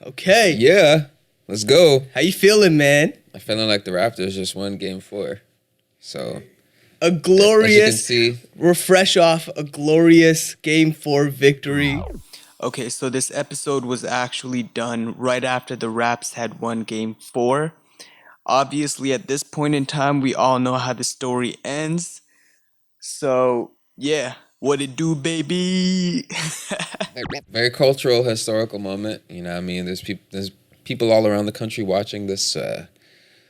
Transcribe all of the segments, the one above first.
Okay. Yeah, let's go. How you feeling, man? I'm feeling like the Raptors just won Game 4. So, A as you can glorious, see, we're fresh off a glorious Game 4 victory. Okay, so this episode was actually done right after the Raps had won Game 4. Obviously, at this point in time, we all know how the story ends. So, yeah, what it do, baby? very cultural, historical moment. You know what I mean? There's people all around the country watching this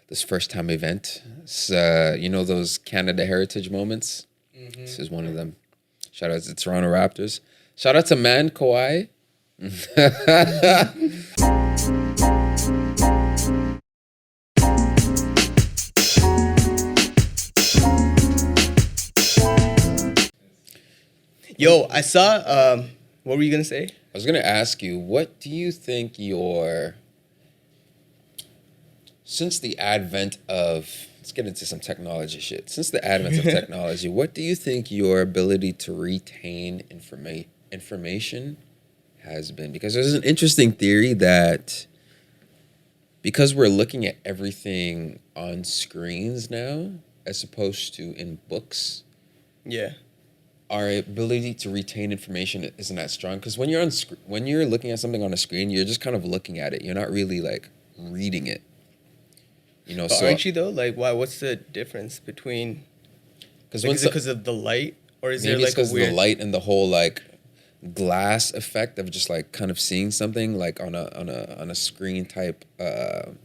this first time event. It's, you know those Canada Heritage moments? This is one of them. Shout out to Toronto Raptors. Shout out to man Kawhi. Yo, I saw, what were you gonna say? I was gonna ask you, what do you think since the advent of, let's get into some technology shit. Since the advent of technology, what do you think your ability to retain information has been? Because there's an interesting theory that because we're looking at everything on screens now, as opposed to in books, Yeah. our ability to retain information isn't that strong. Because when when you're looking at something on a screen, you're just kind of looking at it. You're not really like reading it. You know, But so aren't you though? Like, why? What's the difference between? because Like, is it because of the light, or is there maybe it's like a because of weird? the light and the whole like glass effect of just like kind of seeing something like on a screen type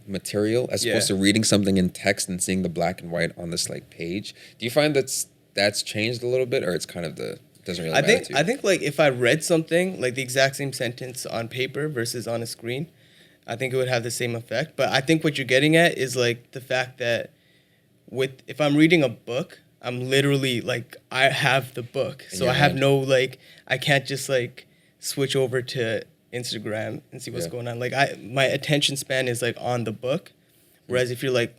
material as opposed to reading something in text and seeing the black and white on this like page. Do you find that's changed a little bit, or it's kind of doesn't really matter to you? I think like if I read something like the exact same sentence on paper versus on a screen, I think it would have the same effect. But I think what you're getting at is like the fact that if I'm reading a book, I'm literally like I have the book, In so your I have hand. no like I can't just like switch over to Instagram and see what's Yeah. going on. Like my attention span is like on the book, whereas if you're like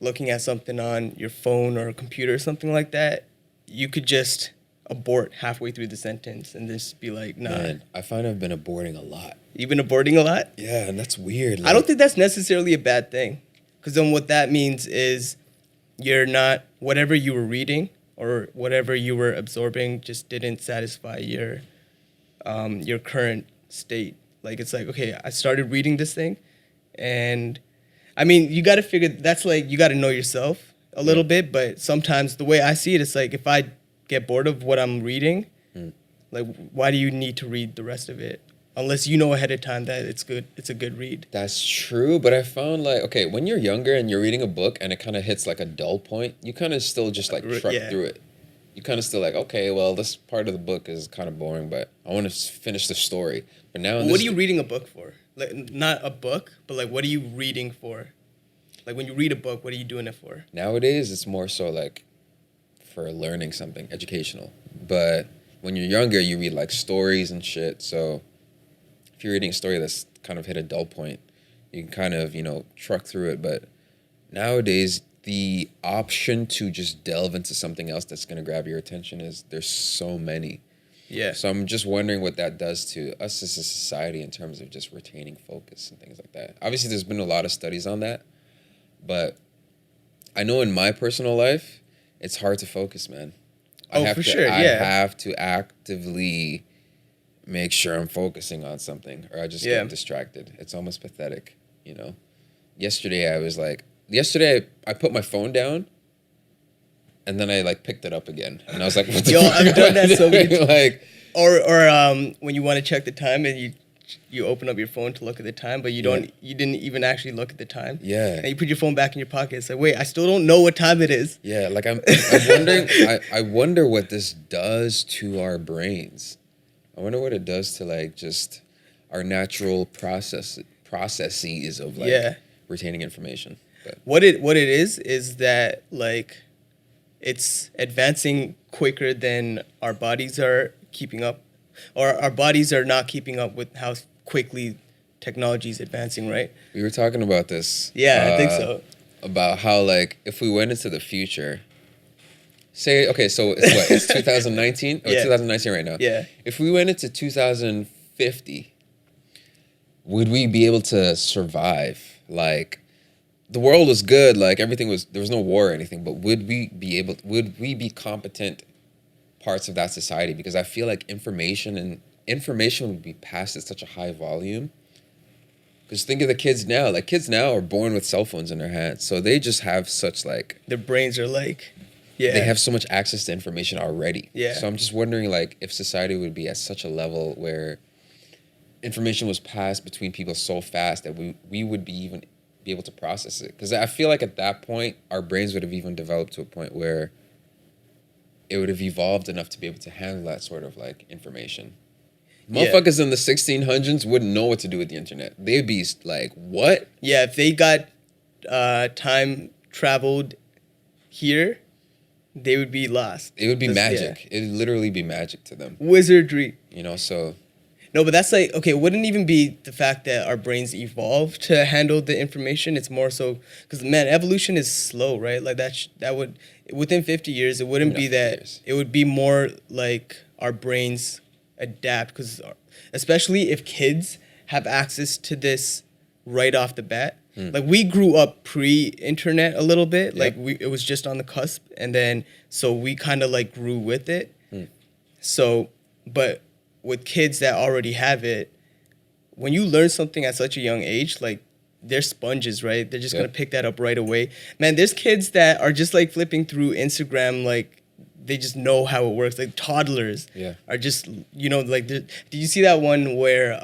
looking at something on your phone or a computer or something like that, you could just abort halfway through the sentence and just be like, nah. Man, I find I've been aborting a lot. You've been aborting a lot? Yeah, and that's weird. I don't think that's necessarily a bad thing. Because then what that means is you're not, whatever you were reading or whatever you were absorbing just didn't satisfy your current state. Like, it's like, okay, I started reading this thing and I mean, you got to figure, that's like, you got to know yourself a little bit, but sometimes the way I see it, it's like if I get bored of what I'm reading, like, why do you need to read the rest of it? Unless you know ahead of time that it's good, it's a good read. That's true, but I found like, okay, when you're younger and you're reading a book and it kind of hits like a dull point, you kind of still just like truck through it. You kind of still like, okay, well, this part of the book is kind of boring, but I want to finish the story. But now, What are you reading a book for? Like, not a book, but like, what are you reading for? Like, when you read a book, what are you doing it for? Nowadays, it's more so like for learning something, educational. But when you're younger, you read like stories and shit. So if you're reading a story that's kind of hit a dull point, you can kind of, truck through it. But nowadays, the option to just delve into something else that's going to grab your attention there's so many. Yeah. So I'm just wondering what that does to us as a society in terms of just retaining focus and things like that. Obviously, there's been a lot of studies on that, but I know in my personal life, it's hard to focus, man. I have to actively make sure I'm focusing on something, or I just get distracted. It's almost pathetic, Yesterday, I put my phone down, and then I like picked it up again, and I was like, "What the fuck I've done that so many times. Like, or when you want to check the time and you open up your phone to look at the time, but you didn't even actually look at the time. Yeah. And you put your phone back in your pocket. It's like, wait, I still don't know what time it is. Yeah, like I'm wondering. I wonder what this does to our brains. I wonder what it does to like just our natural processes of like retaining information. But What it is that like it's advancing quicker than our bodies are keeping up, or our bodies are not keeping up with how quickly technology is advancing, right? we were talking about this. Yeah, I think so. About how like if we went into the future, say okay, so it's what, it's 2019 or 2019 right now. Yeah. If we went into 2050, would we be able to survive? Like, the world was good, like everything was, there was no war or anything, but would we be competent parts of that society? Because I feel like information would be passed at such a high volume. Because think of the kids now. Like, kids now are born with cell phones in their hands. So they just have such, like... Their brains are like... Yeah. They have so much access to information already. Yeah. So I'm just wondering, like, if society would be at such a level where information was passed between people so fast that we would be able to process it. Because I feel like at that point, our brains would have even developed to a point where it would have evolved enough to be able to handle that sort of, like, information. Motherfuckers in the 1600s wouldn't know what to do with the internet. They'd be like, what? Yeah, if they got time traveled here, they would be lost. It would be magic. Yeah. It would literally be magic to them. Wizardry. You know, so... No, but that's like, okay, it wouldn't even be the fact that our brains evolved to handle the information. It's more so, because, man, evolution is slow, right? Like, that would, within 50 years, it wouldn't be that. Years. It would be more like our brains adapt, because especially if kids have access to this right off the bat. Like, we grew up pre-internet a little bit. Yep. Like, it was just on the cusp, and then, so we kind of, like, grew with it. So, but... with kids that already have it, when you learn something at such a young age, like, they're sponges, right? They're just going to pick that up right away. Man, there's kids that are just, like, flipping through Instagram, like, they just know how it works. Like, toddlers are just, you know, like, did you see that one where,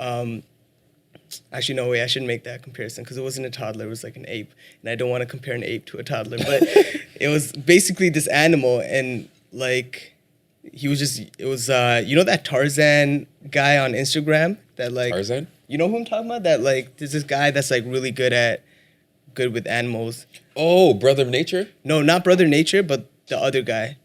actually, no way, I shouldn't make that comparison because it wasn't a toddler, it was like an ape. And I don't want to compare an ape to a toddler, but it was basically this animal, and, like... he was just, it was, you know that Tarzan guy on Instagram? That, like... Tarzan? You know who I'm talking about? That, like, there's this guy that's, like, really good with animals. Oh, Brother Nature? No, not Brother Nature, but the other guy.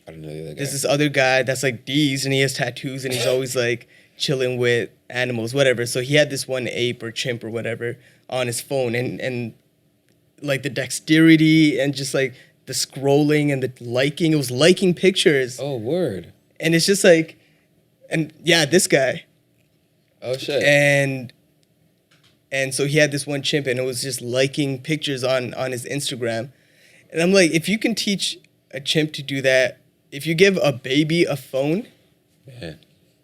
I don't know the other guy. There's this other guy that's, like, D's, and he has tattoos, and he's always, like, chilling with animals, whatever. So he had this one ape or chimp or whatever on his phone, and like, the dexterity and just, like... the scrolling and the liking. It was liking pictures. Oh, word. And it's just like, and yeah, this guy. Oh, shit. And so he had this one chimp, and it was just liking pictures on his Instagram. And I'm like, if you can teach a chimp to do that, if you give a baby a phone,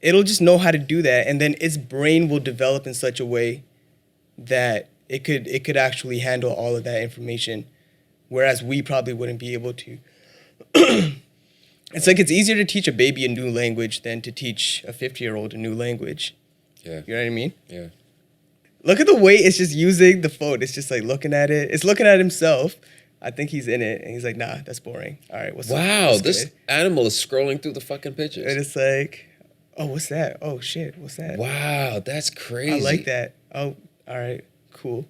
it'll just know how to do that. And then its brain will develop in such a way that it could actually handle all of that information. Whereas we probably wouldn't be able to. It's like it's easier to teach a baby a new language than to teach a 50-year-old a new language. Yeah. You know what I mean? Yeah. Look at the way it's just using the phone. It's just like looking at it. It's looking at himself. I think he's in it. And he's like, nah, that's boring. All right, what's up? Wow, this animal is scrolling through the fucking pictures. And it's like, oh, what's that? Oh, shit, what's that? Wow, that's crazy. I like that. Oh, all right, cool.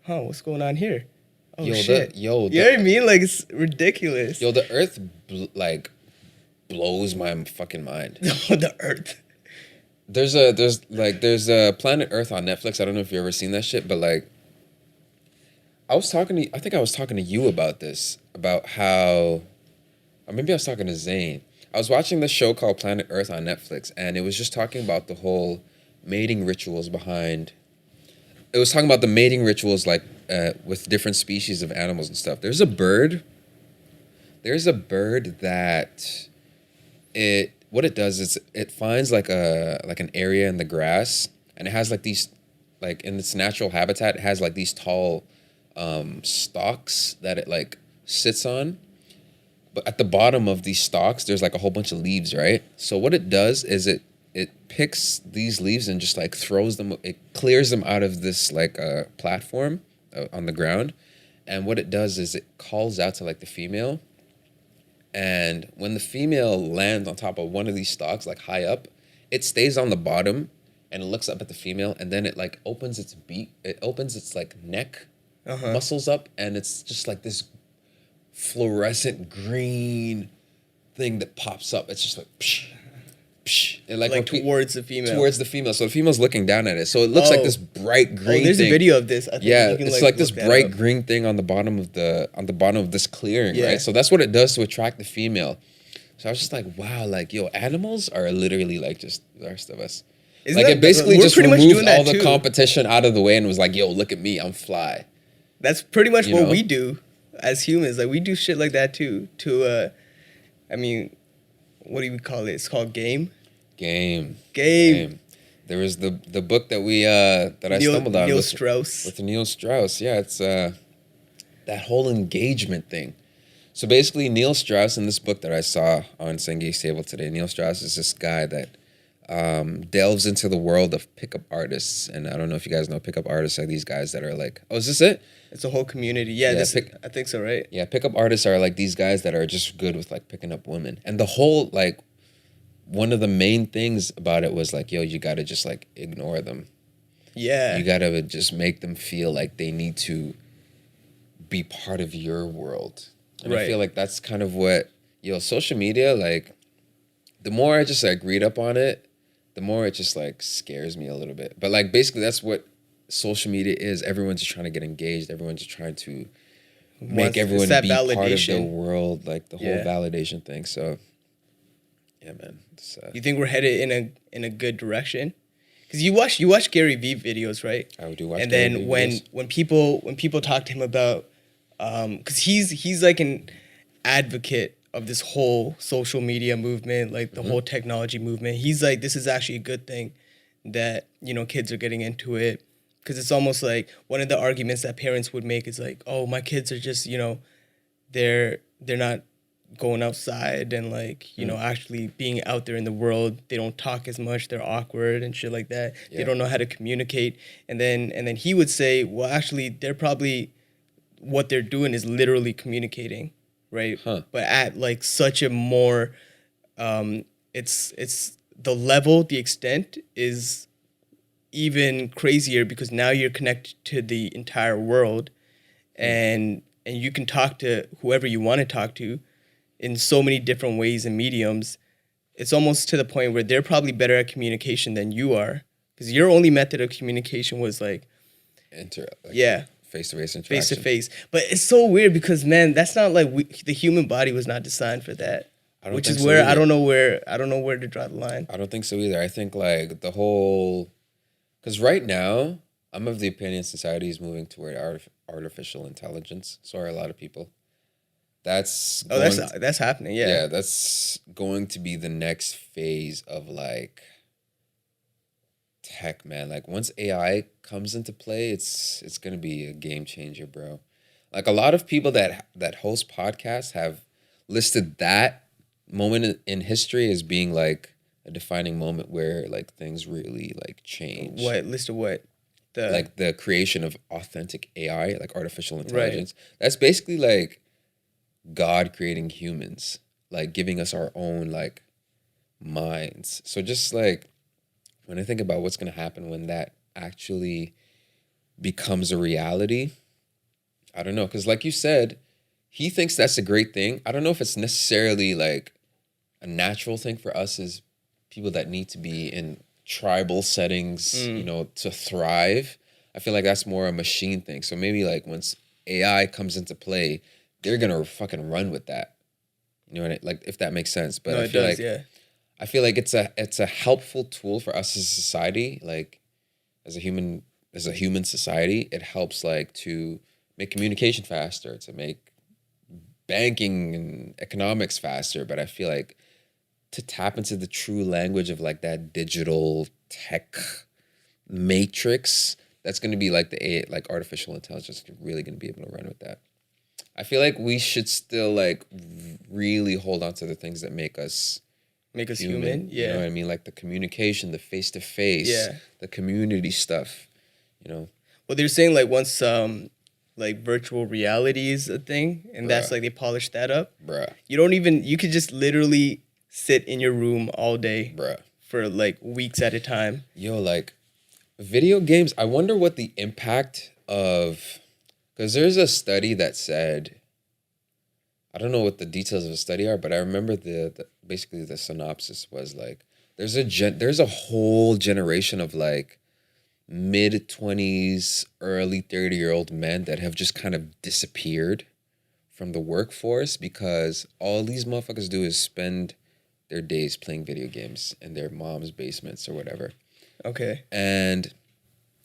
Huh, what's going on here? Oh, shit. You know what I mean? Like, it's ridiculous. Yo, the Earth, blows my fucking mind. The Earth. There's a Planet Earth on Netflix. I don't know if you've ever seen that shit, but, like, I think I was talking to you about this, about how, or maybe I was talking to Zane. I was watching this show called Planet Earth on Netflix, and it was just talking about the whole mating rituals behind... It was talking about the mating rituals, like, with different species of animals and stuff. There's a bird that what it does is it finds like an area in the grass, and it has like these, like, in its natural habitat, it has like these tall stalks that it like sits on. But at the bottom of these stalks, there's like a whole bunch of leaves, right? So what it does is it picks these leaves and just like throws them, it clears them out of this like platform on the ground. And what it does is it calls out to like the female. And when the female lands on top of one of these stalks, like high up, it stays on the bottom and it looks up at the female, and then it like opens its beak, it opens its like neck muscles up, and it's just like this fluorescent green thing that pops up. It's just like psh, psh, and like towards the female. Towards the female. So the female's looking down at it. So it looks like this bright green there's thing. A video of this. I think yeah, you can, it's like this bright green thing on the bottom of this clearing, right? So that's what it does to attract the female. So I was just like, wow, like, yo, animals are literally like just the rest of us. Isn't Like that, it basically we're just pretty much removed doing that all the too. competition out of the way and was like, yo, look at me, I'm fly. That's pretty much You what know? we do as humans. Like we do shit like that too. I mean, what do we call it? It's called game. Game. Game. There was the book that we that I stumbled on Neil with Strauss. Neil Strauss. Yeah, it's that whole engagement thing. So basically, Neil Strauss in this book that I saw on Senge's Table today, Neil Strauss is this guy that delves into the world of pickup artists. And I don't know if you guys know pickup artists are these guys that are like, oh, is this it? It's a whole community. Yeah, I think so, right? Yeah, pickup artists are like these guys that are just good with like picking up women. And the whole like, one of the main things about it was like, yo, you got to just like ignore them. Yeah. You got to just make them feel like they need to be part of your world. And I feel like that's kind of what, social media, like, the more I just like read up on it, the more it just like scares me a little bit. But like basically that's what social media is. Everyone's just trying to get engaged. Everyone's just trying to make everyone be part of the world, like the whole validation thing. So yeah, man. You think we're headed in a good direction? Because you watch Gary Vee videos, right? I do watch. And Gary then Vee when people talk to him about, because he's like an advocate of this whole social media movement, like the whole technology movement. He's like, this is actually a good thing that kids are getting into it, because it's almost like one of the arguments that parents would make is like, oh, my kids are just they're not going outside and like actually being out there in the world. They don't talk as much, they're awkward and shit like that. They don't know how to communicate. And then he would say, well, actually they're probably, what they're doing is literally communicating, right? But at like such a more it's the level, the extent is even crazier, because now you're connected to the entire world, and you can talk to whoever you want to talk to in so many different ways and mediums. It's almost to the point where they're probably better at communication than you are, because your only method of communication was like face-to-face interaction. Face-to-face. But it's so weird because, man, that's not like the human body was not designed for that. Which is where I don't know where to draw the line. I don't think so either. I think like the whole, because right now I'm of the opinion society is moving toward artificial intelligence. So are a lot of people. That's happening. Yeah. Yeah, that's going to be the next phase of like tech, man. Like once AI comes into play, it's gonna be a game changer, bro. Like a lot of people that host podcasts have listed that moment in history as being like a defining moment where like things really like change. What list of what? Like the creation of authentic AI, like artificial intelligence. Right. That's basically like God creating humans, like giving us our own like minds. So just like when I think about what's going to happen when that actually becomes a reality, I don't know. Because like you said, he thinks that's a great thing. I don't know if it's necessarily like a natural thing for us as people that need to be in tribal settings, to thrive. I feel like that's more a machine thing. So maybe like once AI comes into play, they're going to fucking run with that. You know what I mean? Like if that makes sense. But I feel like it's a helpful tool for us as a society, like as a human society. It helps like to make communication faster, to make banking and economics faster. But I feel like to tap into the true language of like that digital tech matrix, that's going to be like like artificial intelligence is really going to be able to run with that. I feel like we should still like really hold on to the things that make us human. Yeah. You know what I mean? Like the communication, the face-to-face, the community stuff, Well, they're saying like once like virtual reality is a thing, and that's like they polish that up. You could just literally sit in your room all day for like weeks at a time. Yo, like video games, I wonder what the impact of, because there's a study that said, I don't know what the details of the study are, but I remember basically the synopsis was like, there's a whole generation of like mid-20s, early 30-year-old men that have just kind of disappeared from the workforce because all these motherfuckers do is spend their days playing video games in their mom's basements or whatever. Okay. And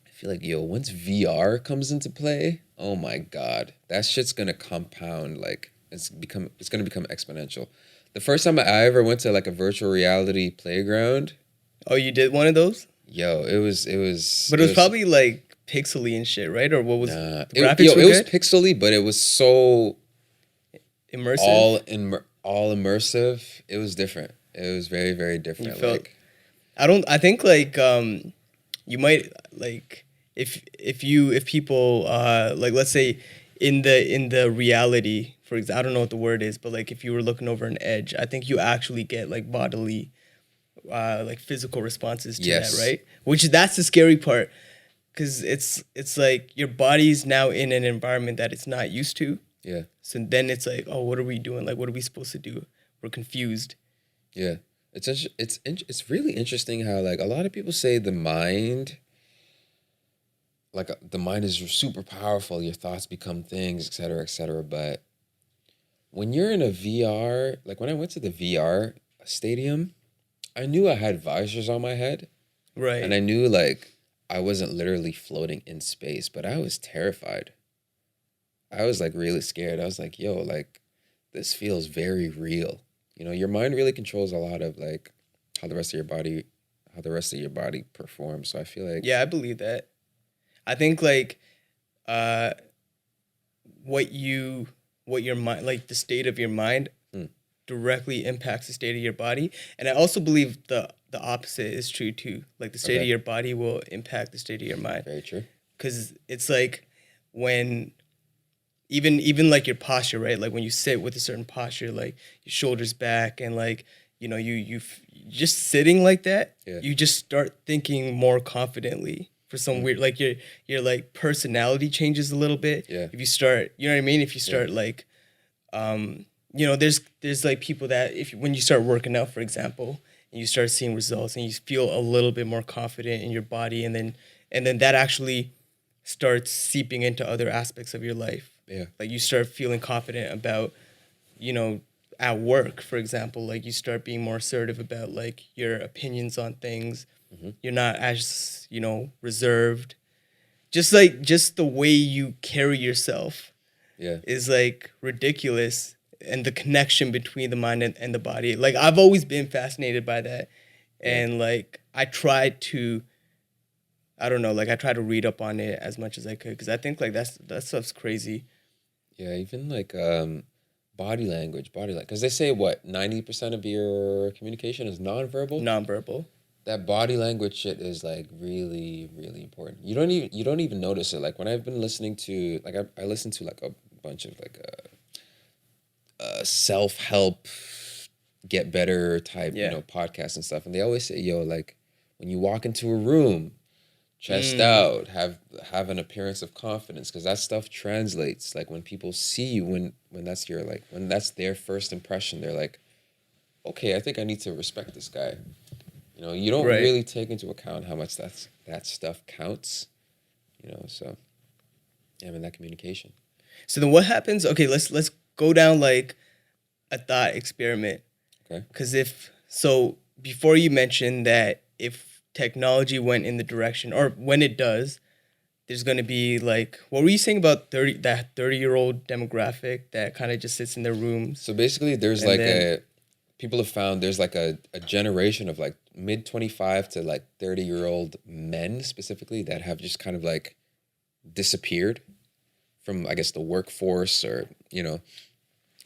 I feel like, yo, once VR comes into play, oh my God, that shit's gonna compound. Like it's gonna become exponential. The first time I ever went to like a virtual reality playground, Oh, you did one of those? yo, But it was probably like pixely and shit, right? Or what was nah, the graphics were it was good? pixely, but it was so Immersive. all immersive. It was different. It was very, very You different. felt Like, I think like you might like if people like let's say in the reality, for example, I don't know what the word is, but like if you were looking over an edge, I think you actually get like bodily like physical responses to that, yes, right? Which that's the scary part, because it's like your body's now in an environment that it's not used to. yeah, So then it's like, oh, what are we doing? Like, what are we supposed to do? We're confused. yeah. It's really interesting how like a lot of people say the mind is super powerful. Your thoughts become things, et cetera, et cetera. But when you're in a VR, like when I went to the VR stadium, I knew I had visors on my head, and Right. I knew like I wasn't literally floating in space, but I was terrified. I was like really scared. I was like, yo, like this feels very real. You know, your mind really controls a lot of like how the rest of your body performs. So I feel like Yeah, I believe that. I think like uh what you what your mind, like the state of your mind mm, directly impacts the state of your body. And I also believe the opposite is true too. Like the state of okay, your body will impact the state of your mind, very true. cuz it's like when even like your posture, right? Like when you sit with a certain posture, like your shoulders back and like just sitting like that, Yeah, you just start thinking more confidently for some mm, weird, like your like personality changes a little bit. yeah, If you start, you know what I mean? If you yeah, start like there's like people that when you start working out, for example, and you start seeing results and you feel a little bit more confident in your body, and then that actually starts seeping into other aspects of your life. yeah, Like you start feeling confident about, you know, at work, for example, like you start being more assertive about like your opinions on things. hmm, You're not as, reserved. Just the way you carry yourself yeah, is like ridiculous, and the connection between the mind and the body. Like I've always been fascinated by that. yeah, And like I tried to I don't know, like I try to read up on it as much as I could, because I think like that stuff's crazy. yeah. Even like body language, because they say what 90% of your communication is nonverbal. Nonverbal. That body language shit is like really, really important. You don't even notice it. Like when I've been listening to like I listen to like a bunch of like self help, get better type Yeah. podcasts and stuff, and they always say, yo, like when you walk into a room, chest Mm, out, have an appearance of confidence, because that stuff translates. Like when people see you, when that's your like when that's their first impression, they're like, okay, I think I need to respect this guy. You know, you don't right. really take into account how much that stuff counts. You know, so yeah, I mean that communication. So then what happens? Okay, let's go down like a thought experiment. Okay. Because if so, before you mentioned that if technology went in the direction, or when it does, there's going to be like, what were you saying about 30-year-old demographic that kind of just sits in their rooms? So basically, there's And like then people have found there's like a generation of like mid 25 to like 30-year-old men specifically that have just kind of like disappeared from, I guess, the workforce, or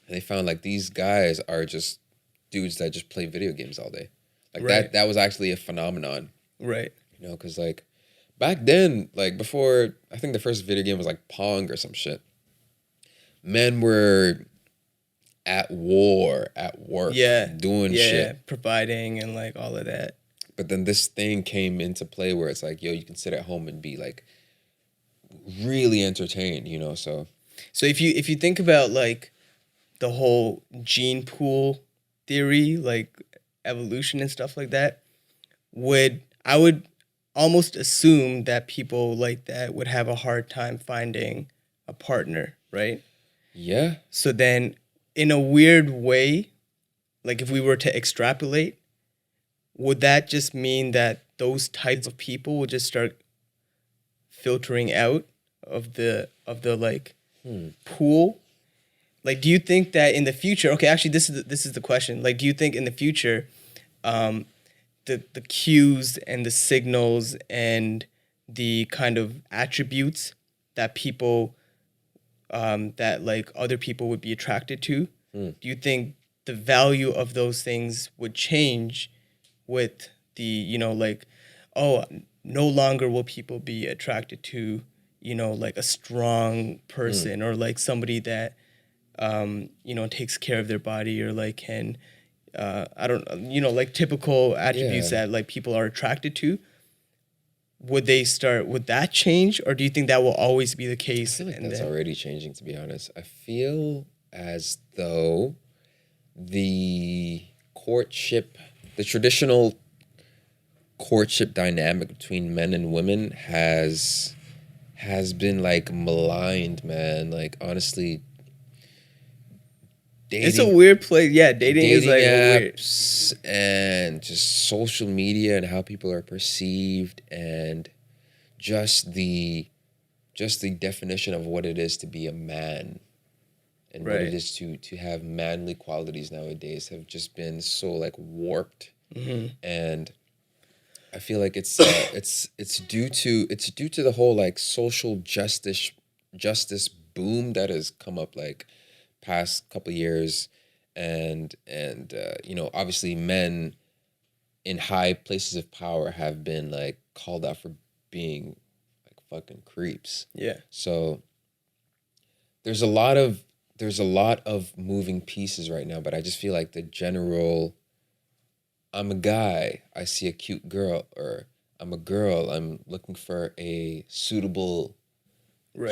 and they found like these guys are just dudes that just play video games all day. Like right, that was actually a phenomenon, right, because like back then, like before, I think the first video game was like Pong or some shit. Men were at war, at work, yeah, doing yeah, shit. providing and like all of that. But then this thing came into play where it's like, yo, you can sit at home and be like really entertained, so So if you think about like the whole gene pool theory, like evolution and stuff like that, I would almost assume that people like that would have a hard time finding a partner, right? yeah, So then in a weird way, like if we were to extrapolate, would that just mean that those types of people will just start filtering out of the like pool? Like, do you think that in the future? Okay, actually, this is the question. Like, do you think in the future, the cues and the signals and the kind of attributes that people that like other people would be attracted to, do you think the value of those things would change with the, you know, like, oh, no longer will people be attracted to, you know, like a strong person or like somebody that you know, takes care of their body or like can I don't, you know, like typical attributes that like people are attracted to? Would that change, or do you think that will always be the case? I feel like that's already changing, to be honest. I feel as though the traditional courtship dynamic between men and women has been like maligned, man. Like, honestly, it's a weird place. Yeah, dating is like apps weird. And just social media and how people are perceived, and just the definition of what it is to be a man and what it is to have manly qualities nowadays have just been so like warped. And I feel like it's due to the whole like social justice boom that has come up like past couple years, and you know, obviously men in high places of power have been like called out for being like fucking creeps. Yeah. So there's a lot of moving pieces right now, but I just feel like the general, I'm a guy, I see a cute girl, or I'm a girl, I'm looking for a suitable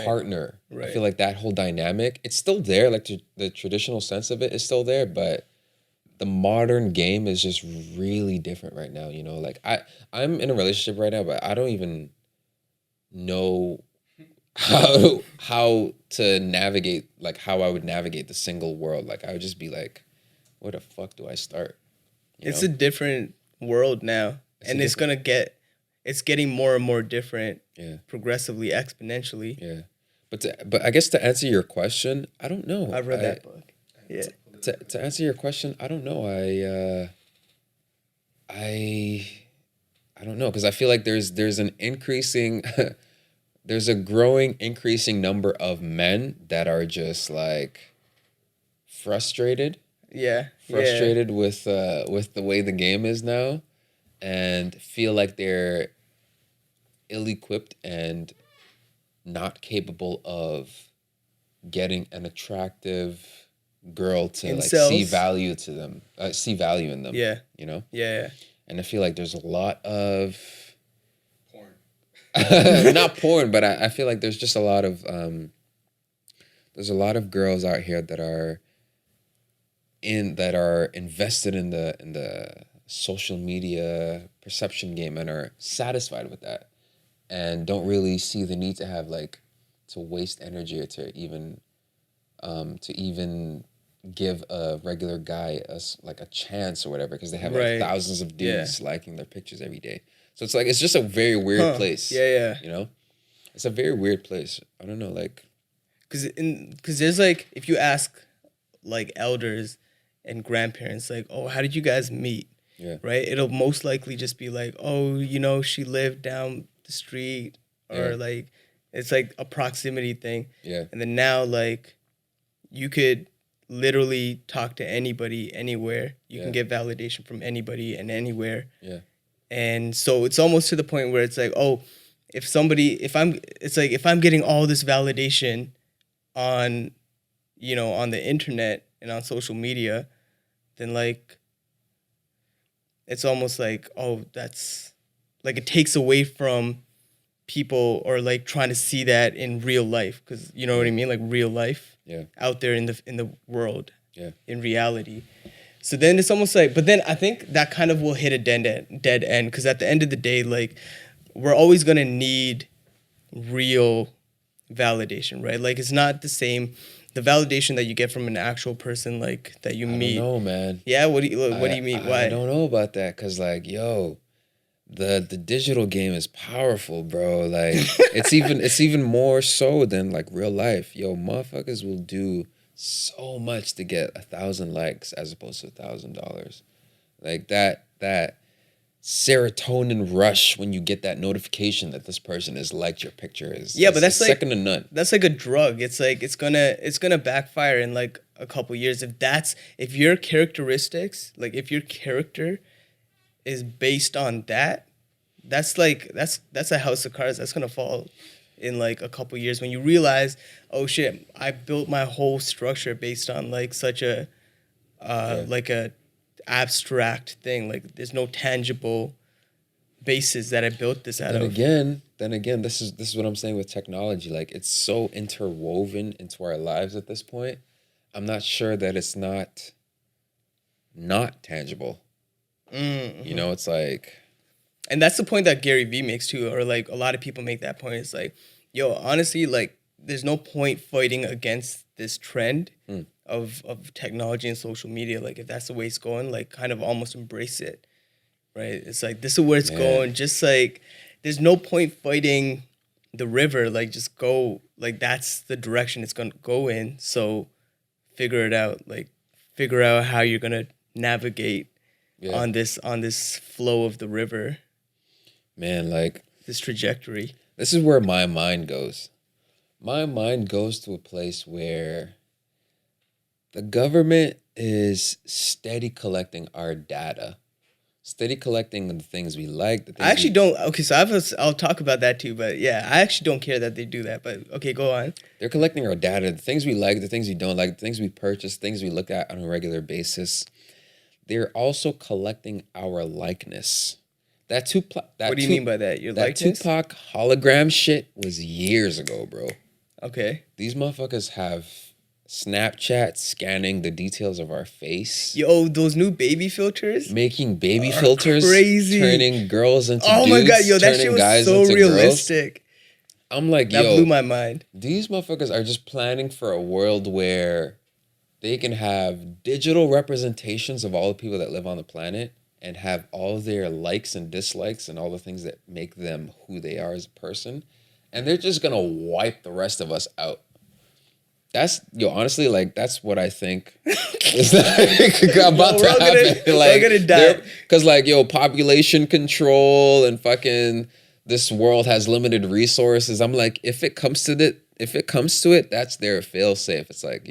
partner. I feel like that whole dynamic, it's still there. Like the traditional sense of it is still there, but the modern game is just really different right now. You know, like I'm in a relationship right now, but I don't even know how to navigate, like how I would navigate the single world. Like I would just be like, where the fuck do I start? It's a different world now, and it's getting more and more different. Yeah. Progressively, exponentially. Yeah. But I guess to answer your question, I don't know. I've read that book. Yeah. To answer your question, I don't know. I don't know, because I feel like there's an increasing there's a growing increasing number of men that are just like frustrated. Yeah. Frustrated with the way the game is now, and feel like they're ill-equipped and not capable of getting an attractive girl to like see value in them. Yeah. You know? Yeah. And I feel like there's a lot of porn. Not porn, but I feel like there's just a lot of girls out here that are invested in the social media perception game and are satisfied with that, and don't really see the need to have like to waste energy or to even give a regular guy a chance or whatever, because they have like thousands of dudes liking their pictures every day. So it's like, it's just a very weird place. Yeah. You know, it's a very weird place. I don't know, like, because there's like, if you ask like elders and grandparents, like, oh, how did you guys meet? Yeah. Right. It'll most likely just be like, oh, you know, she lived down the street, or like, it's like a proximity thing. Yeah. And then now, like, you could literally talk to anybody anywhere. You can get validation from anybody and anywhere. Yeah. And so it's almost to the point where it's like, oh, if I'm getting all this validation on, you know, on the internet and on social media, then like, it's almost like, oh, that's like, it takes away from people, or like trying to see that in real life, because you know what I mean, like real life out there in the world, in reality. So then it's almost like, but then I think that kind of will hit a dead end, because at the end of the day, like, we're always gonna need real validation, right? Like, it's not the same, the validation that you get from an actual person, like, that you meet. I don't know, man. Yeah, what do you mean? Why? I don't know about that, because like, yo, the digital game is powerful, bro. Like it's even more so than like real life. Yo, motherfuckers will do so much to get 1,000 likes as opposed to $1,000. Like that serotonin rush when you get that notification that this person has liked your picture is but that's like second to none. That's like a drug. It's like it's gonna backfire in like a couple years if your characteristics, like if your character is based on that, that's a house of cards that's gonna fall in like a couple years when you realize, oh shit, I built my whole structure based on like such a like a abstract thing. Like there's no tangible basis that I built this out of. Then again, this is what I'm saying with technology. Like it's so interwoven into our lives at this point. I'm not sure that it's not tangible. Mm-hmm. You know, it's like, and that's the point that Gary Vee makes too, or like a lot of people make that point. It's like, yo, honestly, like there's no point fighting against this trend of technology and social media. Like if that's the way it's going, like kind of almost embrace it, right? It's like this is where it's going. Just like there's no point fighting the river. Like just go. Like that's the direction it's gonna go in. So figure it out. Like figure out how you're gonna navigate on this flow of the river. Man, like this trajectory. This is where my mind goes. My mind goes to a place where the government is steady collecting our data, steady collecting the things we like. The things I actually don't. Okay, so I'll talk about that too. But yeah, I actually don't care that they do that. But okay, go on. They're collecting our data, the things we like, the things we don't like, the things we purchase, things we look at on a regular basis. They're also collecting our likeness. What do you mean by that? Your likeness? That Tupac hologram shit was years ago, bro. Okay. These motherfuckers have Snapchat scanning the details of our face. Yo, those new baby filters? Making baby filters. Crazy. Turning girls into dudes. Oh my God, yo, that shit was so realistic. Girls. I'm like, that blew my mind. These motherfuckers are just planning for a world where they can have digital representations of all the people that live on the planet and have all their likes and dislikes and all the things that make them who they are as a person. And they're just going to wipe the rest of us out. Honestly, like, that's what I think is like about to happen. We're gonna die. Because, like, population control and fucking this world has limited resources. I'm like, if it comes to it, that's their fail safe. It's like,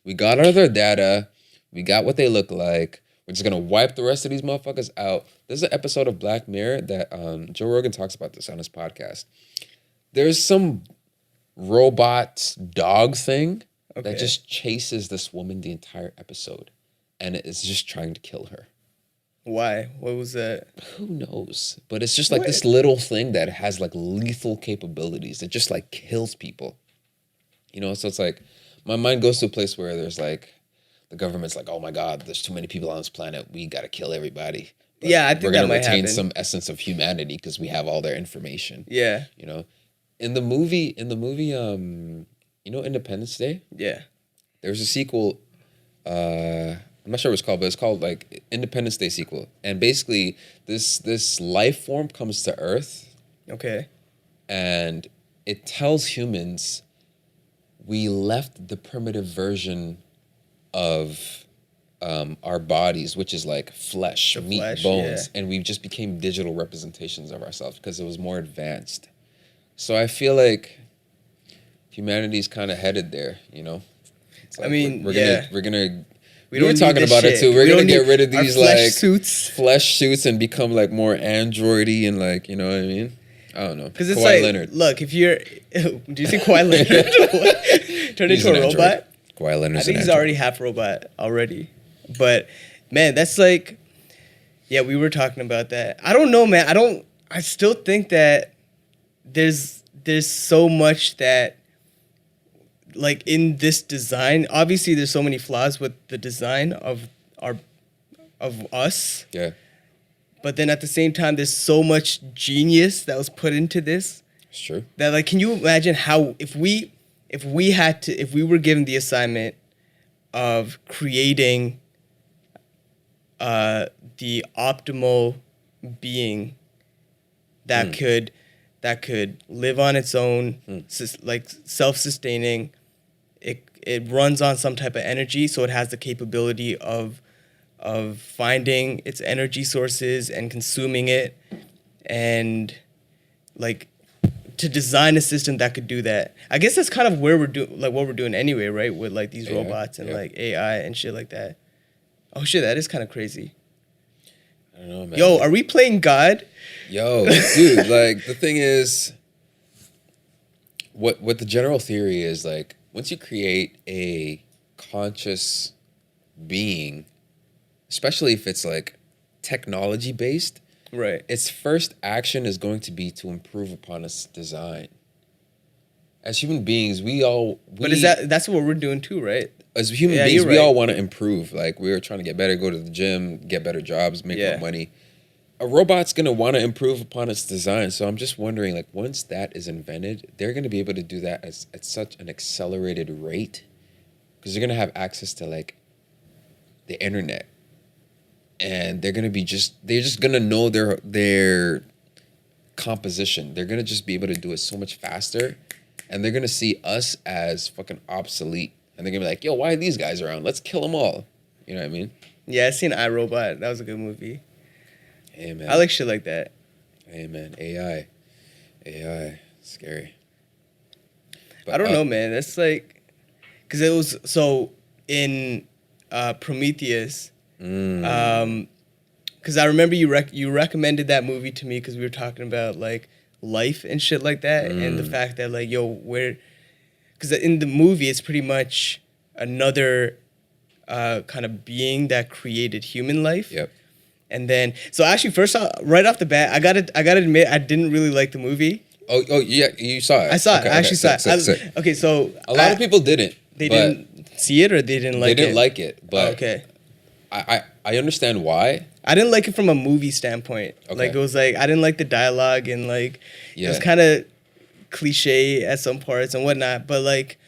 we got all their data. We got what they look like. We're just going to wipe the rest of these motherfuckers out. There's an episode of Black Mirror that Joe Rogan talks about this on his podcast. There's some robot dog thing that just chases this woman the entire episode. And it is just trying to kill her. Why? What was that? Who knows? But it's just like this little thing that has like lethal capabilities. It just like kills people. So it's like, my mind goes to a place where there's like, the government's like, oh my God, there's too many people on this planet. We got to kill everybody. But I think we're gonna retain some essence of humanity because we have all their information. Yeah. In the movie, Independence Day? Yeah. There's a sequel, I'm not sure what it's called, but it's called like Independence Day sequel. And basically this life form comes to Earth. Okay. And it tells humans we left the primitive version of our bodies, which is like flesh, bones, and we just became digital representations of ourselves because it was more advanced. So I feel like humanity's kind of headed there, It's like we were talking about it too. We're gonna get rid of these flesh suits and become like more androidy and like, you know what I mean? I don't know. Because it's Kawhi Leonard. Look, if you're, do you see Kawhi Leonard turn into a robot? Kawhi Leonard's I think he's already half robot already. But man, that's like, we were talking about that. I don't know, man. I still think that there's so much that, like, in this design, obviously there's so many flaws with the design of us. Yeah. But then at the same time, there's so much genius that was put into this. It's true. That, like, can you imagine how if we were given the assignment of creating the optimal being that could live on its own, like self-sustaining. It runs on some type of energy, so it has the capability of finding its energy sources and consuming it, and like to design a system that could do that. I guess that's kind of where we're doing, like what we're doing anyway, right? With like these robots and like AI and shit like that. Oh shit, that is kind of crazy. I don't know, man. Yo, are we playing God? Yo, dude, like the thing is, what the general theory is, like, once you create a conscious being, especially if it's like technology based, Right. its first action is going to be to improve upon its design. As human beings, But that's what we're doing too, right? As human beings, we all want to improve. Like, we're trying to get better, go to the gym, get better jobs, make more money. A robot's going to want to improve upon its design. So I'm just wondering, like, once that is invented, they're going to be able to do that at such an accelerated rate, because they're going to have access to, like, the internet. And they're going to they're just going to know their composition. They're going to just be able to do it so much faster. And they're going to see us as fucking obsolete. And they're going to be like, yo, why are these guys around? Let's kill them all. You know what I mean? Yeah, I seen iRobot. That was a good movie. Hey, man. I like shit like that. Hey, man. AI. Scary. But, I don't know, man. That's like... Because it was... So, in Prometheus... Because I remember you recommended that movie to me because we were talking about, like, life and shit like that. And the fact that, like, yo, where... Because in the movie, it's pretty much another kind of being that created human life. Yep. And then, so actually, right off the bat, I gotta admit, I didn't really like the movie. Oh yeah, you saw it. I saw it. I actually saw it. Okay, so a lot of people didn't. They didn't see it, or they didn't like it. They didn't like it, but okay. I understand why. I didn't like it from a movie standpoint. Okay. Like, it was like, I didn't like the dialogue, and like it was kind of cliche at some parts and whatnot. But like,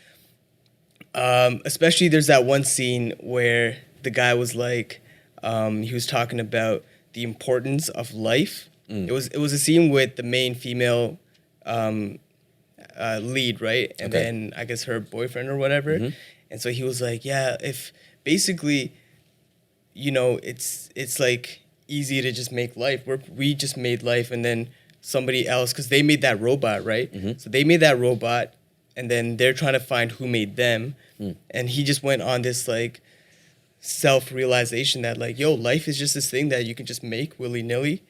especially there's that one scene where the guy was like, he was talking about the importance of life. It was a scene with the main female lead, right? And then I guess her boyfriend or whatever. And so he was like, yeah, if basically, you know, it's like easy to just make life. We just made life, and then somebody else, because they made that robot, right? So they made that robot, and then they're trying to find who made them. And he just went on this like self-realization that like, yo, life is just this thing that you can just make willy-nilly.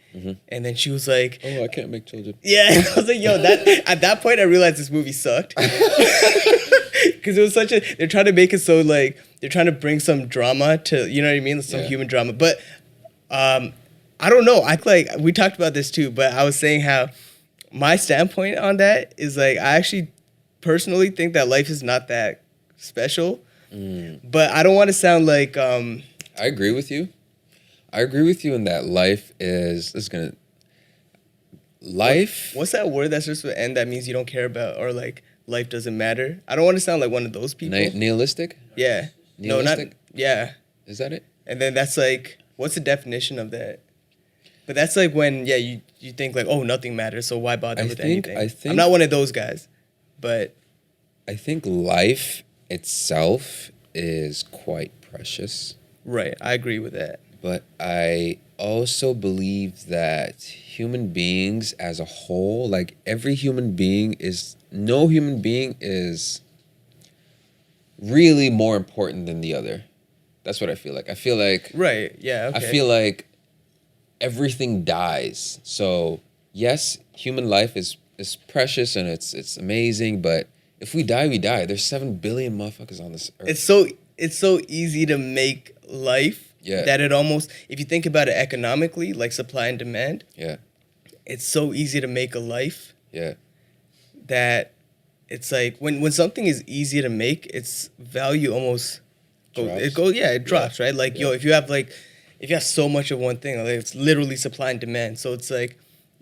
And then she was like, oh, I can't make children. Yeah, and I was like, yo, that at that point I realized this movie sucked. Because it was such a, they're trying to make it so like, they're trying to bring some drama to, you know what I mean? Some human drama. But I don't know. We talked about this too, but I was saying how my standpoint on that is like, I actually personally think that life is not that special. But I don't want to sound like... I agree with you. I agree with you in that life is... What's that word that starts with N that means you don't care about, or like life doesn't matter? I don't want to sound like one of those people. Nihilistic? Yeah. Nihilistic? No, not... Yeah. Is that it? And then that's like... What's the definition of that? But that's like when, you think like, oh, nothing matters, so why bother with anything? I'm not one of those guys, but... I think life itself is quite precious. Right, I agree with that. But I also believe that human beings as a whole, like every human being no human being is really more important than the other. That's what I feel like. I feel like... Right, yeah, okay. I feel like everything dies. So, yes, human life is precious and it's amazing, but if we die, we die. There's 7 billion motherfuckers on this earth. It's so easy to make life that it almost, if you think about it economically, like supply and demand, it's so easy to make a life that it's like when something is easy to make, its value almost drops, right? Like, yo, if you have so much of one thing, like it's literally supply and demand. So it's like,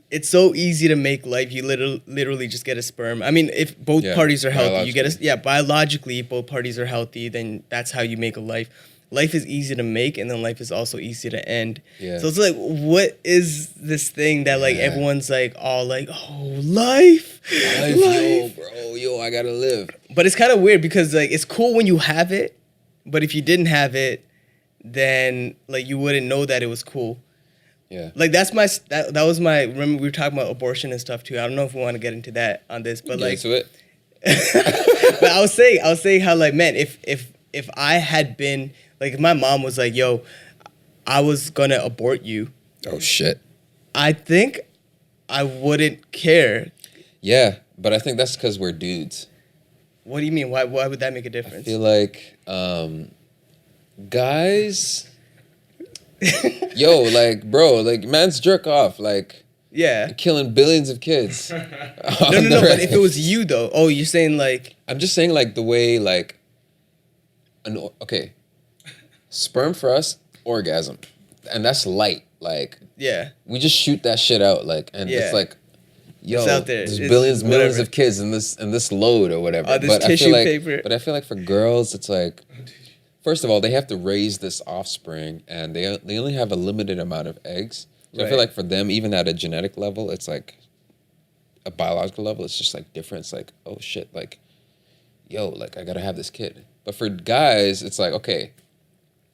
it's so easy to make life. You literally just get a sperm. I mean, if both parties are healthy, you get biologically, if both parties are healthy, then that's how you make a life. life is easy to make, and then life is also easy to end. Yeah. So it's like, what is this thing that like Yeah. everyone's like all like, oh, life, Yo, bro, I gotta live. But it's kind of weird because like it's cool when you have it, but if you didn't have it, then like you wouldn't know that it was cool. Yeah. Like that was my, remember we were talking about abortion and stuff too. I don't know if we want to get into that on this, but like, to it. but I was saying how like, man, if I had been like, if my mom was like, yo, I was gonna abort you, Oh shit. I think I wouldn't care. Yeah, but I think that's because we're dudes. What do you mean? Why would that make a I difference? feel like guys, yo, like, bro, like, man's jerk off, like, Yeah. killing billions of kids. No. But if it was you though, oh, you're saying like, I'm just saying, like, the way, like, okay, sperm for us, orgasm, and that's light. Like, yeah, we just shoot that shit out, like, and Yeah. it's like, yo, It's out there. there's It's billions, millions whatever. of kids in this load or whatever. This tissue paper. But I feel like for girls, it's like, first of all, they have to raise this offspring, and they only have a limited amount of eggs. So I feel Right. like for them, even at a genetic level, it's like a biological level, it's just like different. It's like, oh shit, like, yo, like I gotta have this kid. But for guys, it's like, okay,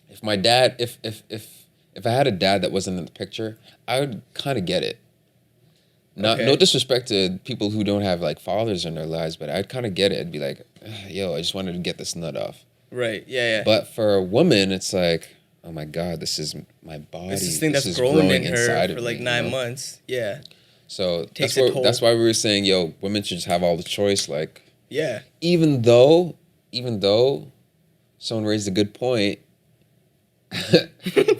if my dad, if I had a dad that wasn't in the picture, I would kind of get it. Not Okay. no disrespect to people who don't have like fathers in their lives, but I'd kind of get it. I'd be like, yo, I just wanted to get this nut off. right, yeah. But for a woman, it's like, oh my God, this is my body. It's this thing This that's is growing in inside her of for like me, 9 you know? months. Yeah, So Takes that's a what, toll. that's why we were saying, yo, women should just have all the choice. Like, yeah. even though someone raised a good point,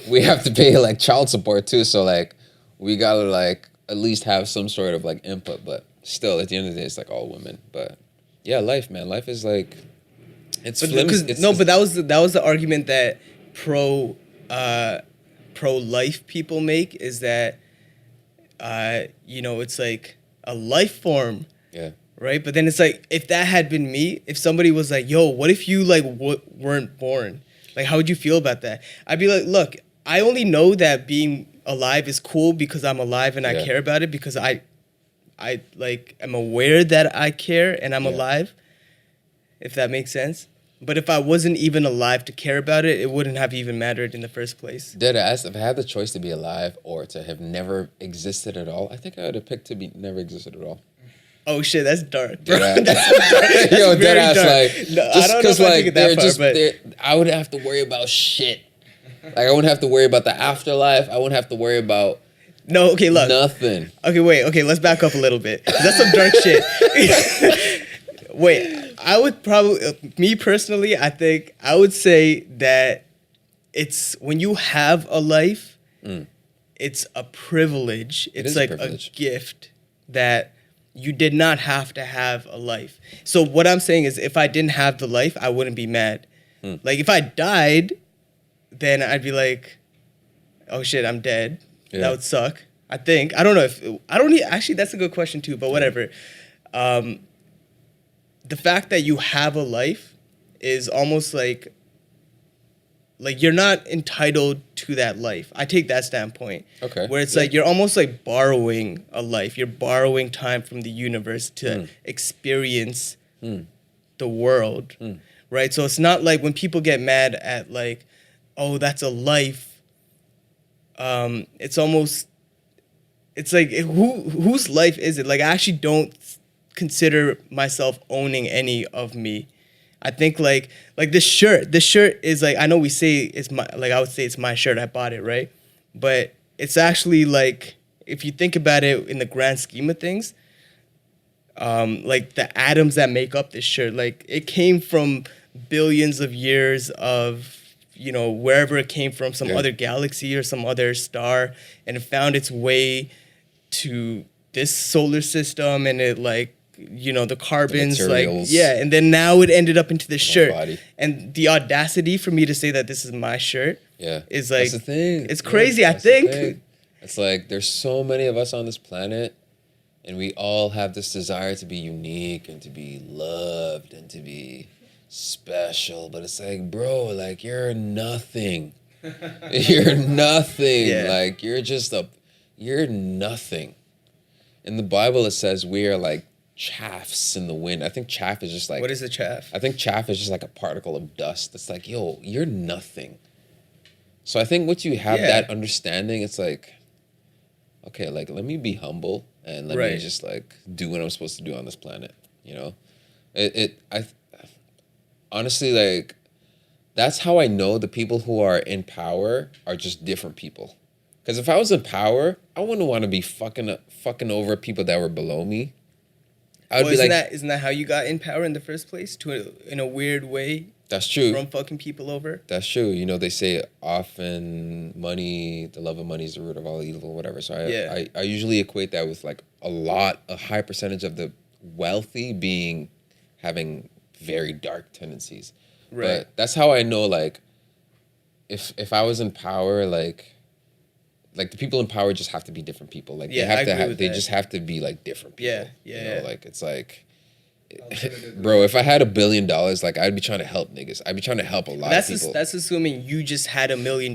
we have to pay like child support too. So like, we gotta like at least have some sort of like input. But still, at the end of the day, it's like all women. But yeah, life, man, life is like, it's But flimsy. but that was the argument that pro life people make, is that it's like a life form, yeah, right? But then it's like, if that had been me, if somebody was like, yo, what if you like weren't born? Like, how would you feel about that? I'd be like, look, I only know that being alive is cool because I'm alive and I Yeah. care about it, because I like am aware that I care and I'm Yeah. alive, if that makes sense. But if I wasn't even alive to care about it, it wouldn't have even mattered in the first place. Deadass, if I had the choice to be alive or to have never existed at all, I think I would have picked to be never existed at all. Oh shit, that's dark, bro. Deadass. That's Yo, very deadass, dark. like, No, I just don't know because if I like take it that far, but I wouldn't have to worry about shit. Like, I wouldn't have to worry about the afterlife. I wouldn't have to worry about no. Okay, look. nothing. Okay, wait. Okay, let's back up a little bit. That's some dark shit. Wait, I would probably, me personally, I think I would say that it's when you have a life, it's a privilege. It It's is a like privilege. a gift that you did not have to have a life. So what I'm saying is, if I didn't have the life, I wouldn't be mad. Like if I died, then I'd be like, oh shit, I'm dead. Yeah. That would suck. I think. I don't know if I don't actually, that's a good question too, but whatever. The fact that you have a life is almost like you're not entitled to that life. I take that standpoint. Okay. Where it's Yeah. like you're almost like borrowing a life. You're borrowing time from the universe to experience the world. Right? So it's not like when people get mad at like, oh, that's a life. It's almost, it's like, whose life is it? Like, I actually don't consider myself owning any of me. I think like this shirt is like, I know we say it's my, like I would say it's my shirt, I bought it, right? But it's actually like, if you think about it in the grand scheme of things, like the atoms that make up this shirt, like it came from billions of years of, wherever it came from, some other galaxy or some other star, and it found its way to this solar system, and it like, the carbons, like, materials. yeah, and then now it ended up into this shirt. body. And the audacity for me to say that this is my shirt Yeah. is like, That's the thing. it's crazy, I that's the think. thing. It's like there's so many of us on this planet, and we all have this desire to be unique and to be loved and to be special, but it's like, bro, like you're nothing. You're nothing. Yeah. Like you're nothing. In the Bible, it says we are like chaffs in the wind. I think chaff is just like. What is a chaff? I think chaff is just like a particle of dust. It's like, yo, you're nothing. So I think once you have that understanding, it's like, okay, like let me be humble and let me just like do what I'm supposed to do on this planet. You know, I honestly like that's how I know the people who are in power are just different people. Because if I was in power, I wouldn't want to be fucking over people that were below me. I would be isn't that how you got in power in the first place? In a weird way. That's true. From fucking people over. That's true. You know, they say often the love of money is the root of all evil, whatever. So I usually equate that with like a high percentage of the wealthy having very dark tendencies. Right. But that's how I know, like, if I was in power, like the people in power just have to be different people. Like they just have to be like different people. Yeah. Like it's like, bro, if I had $1 billion, like I'd be trying to help niggas. I'd be trying to help a lot of people. That's assuming you just had $1 million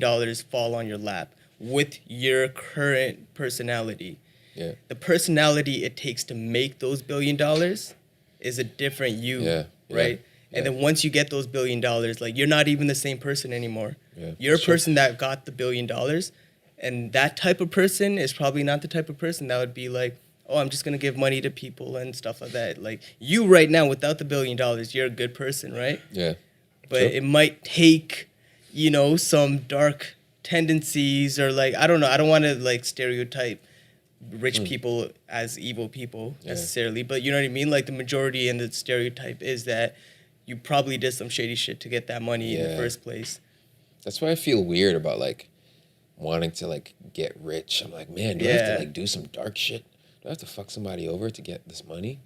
fall on your lap with your current personality. Yeah. The personality it takes to make those $1 billion is a different you. Right? And then once you get those $1 billion, like you're not even the same person anymore. Yeah, you're a person that got the $1 billion, and that type of person is probably not the type of person that would be like, oh, I'm just gonna give money to people and stuff like that. Like you right now, without the $1 billion, you're a good person, right? Yeah. But it might take, some dark tendencies or like I don't know. I don't want to like stereotype rich people as evil people necessarily, but you know what I mean. Like the majority and the stereotype is that you probably did some shady shit to get that money in the first place. That's why I feel weird about like wanting to like get rich. I'm like, man, do I have to like do some dark shit? Do I have to fuck somebody over to get this money?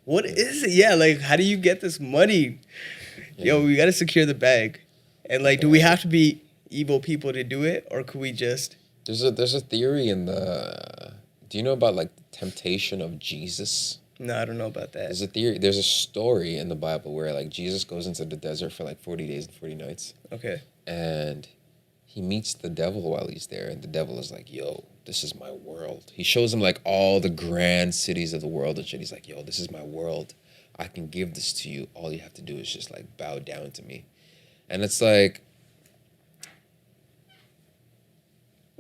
What is it? Yeah, like how do you get this money? Yo, we gotta secure the bag. And like, do we have to be evil people to do it, or could we just? There's a theory in the. Do you know about like the temptation of Jesus? No, I don't know about that. There's a theory. There's a story in the Bible where like Jesus goes into the desert for like 40 days and 40 nights. Okay. And he meets the devil while he's there, and the devil is like, yo, this is my world. He shows him like all the grand cities of the world and shit. He's like, yo, this is my world. I can give this to you. All you have to do is just like bow down to me. And it's like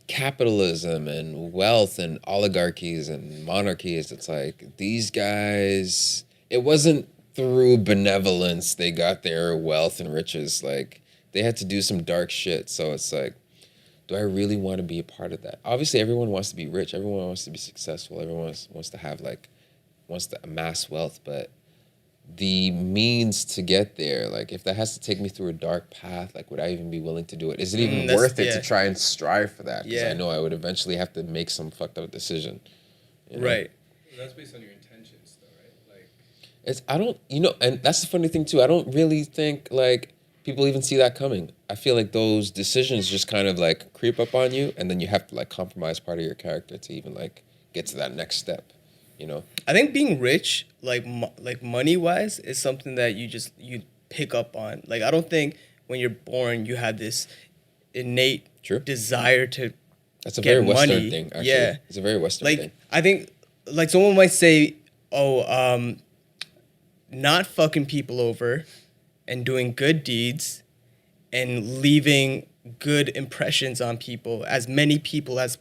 capitalism and wealth and oligarchies and monarchies. It's like these guys, it wasn't through benevolence they got their wealth and riches. Like they had to do some dark shit. So it's like, do I really want to be a part of that? Obviously, everyone wants to be rich. Everyone wants to be successful. Everyone wants to have wants to amass wealth. But the means to get there, like if that has to take me through a dark path, like would I even be willing to do it? Is it even worth it to try and strive for that? Because I know I would eventually have to make some fucked up decision. You know? Right. That's based on your intentions, though, right? Like and that's the funny thing too. I don't really think like people even see that coming. I feel like those decisions just kind of like creep up on you, and then you have to like compromise part of your character to even like get to that next step. I think being rich, like money wise, is something that you pick up on. Like I don't think when you're born you have this innate desire to. That's a very Western thing. Actually. Yeah, it's a very Western thing. I think like someone might say, not fucking people over, and doing good deeds, and leaving good impressions on people, as many people as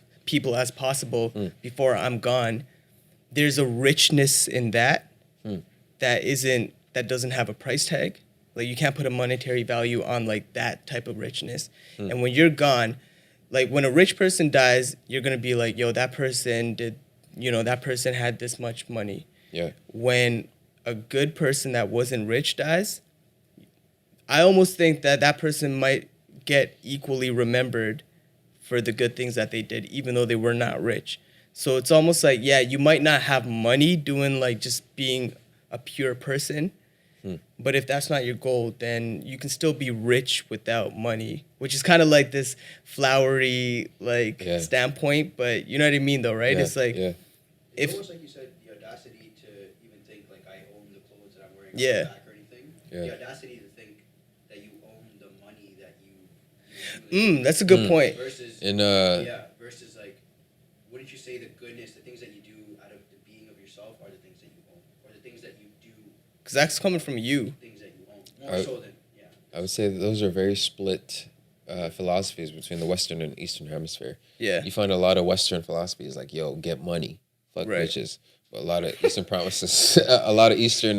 possible before I'm gone. There's a richness in that that doesn't have a price tag. Like you can't put a monetary value on like that type of richness. And when you're gone, like when a rich person dies, you're gonna be like, yo, that person that person had this much money. Yeah. When a good person that wasn't rich dies, I almost think that person might get equally remembered for the good things that they did, even though they were not rich. So it's almost like, you might not have money doing like just being a pure person, but if that's not your goal, then you can still be rich without money, which is kind of like this flowery standpoint, but you know what I mean though, right? Yeah, it's like, it's almost like you said, the audacity to even think like I own the clothes that I'm wearing on my back or anything. Yeah. the audacity to think that you own the money that you That's a good point. versus And versus like, wouldn't you say the goodness, the things that you do out of the being of yourself are the things that you own, or the things that you do, Because that's coming from you. things that you own more so than I would say that those are very split philosophies between the Western and Eastern hemisphere. Yeah. You find a lot of Western philosophies like, yo, get money, fuck Right. bitches. But a lot of Eastern promises, a lot of Eastern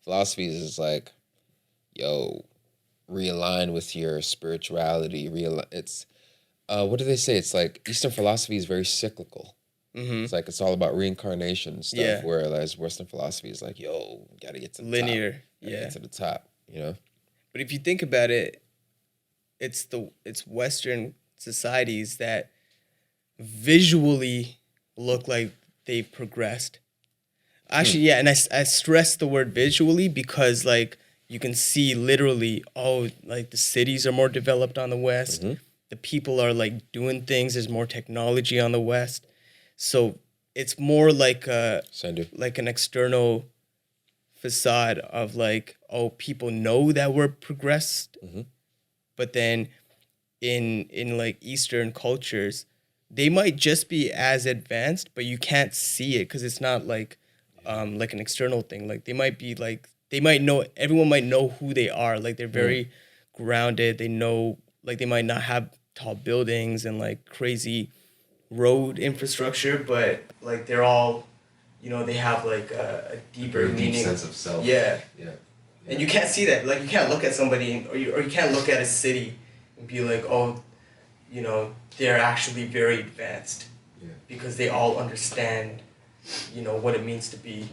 philosophies is like, yo, realign with your spirituality. It's, what do they say? It's like Eastern philosophy is very cyclical. It's like it's all about reincarnation and stuff. Yeah. Whereas Western philosophy is like, yo, gotta get to the Linear. top. Gotta Yeah. get to the top. You know. But if you think about it, it's Western societies that visually look like they've progressed. Actually, yeah, and I stress the word visually because like you can see literally, like the cities are more developed on the West. The people are like doing things. There's more technology on the West, so it's more like an external facade of like, people know that we're progressed, but then in like Eastern cultures, they might just be as advanced, but you can't see it because it's not like an external thing. Like they might know, everyone might know who they are. Like they're very grounded. They know, like they might not have tall buildings and like crazy road infrastructure, but like they're all, they have like a deeper meaning. Deep sense of self. Yeah. Yeah. And you can't see that. Like you can't look at somebody or you can't look at a city and be like, they're actually very advanced. Yeah. Because they all understand, what it means to be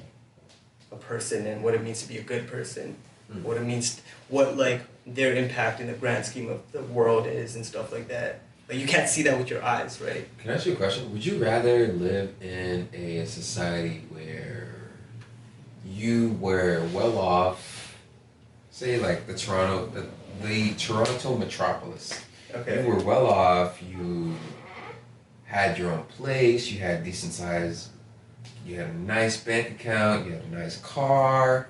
a person and what it means to be a good person. What it means, what like their impact in the grand scheme of the world is and stuff like that. Like you can't see that with your eyes, right? Can I ask you a question? Would you rather live in a society where you were well off, say like the Toronto metropolis? Okay. You were well off, you had your own place, you had decent size, you had a nice bank account, you had a nice car.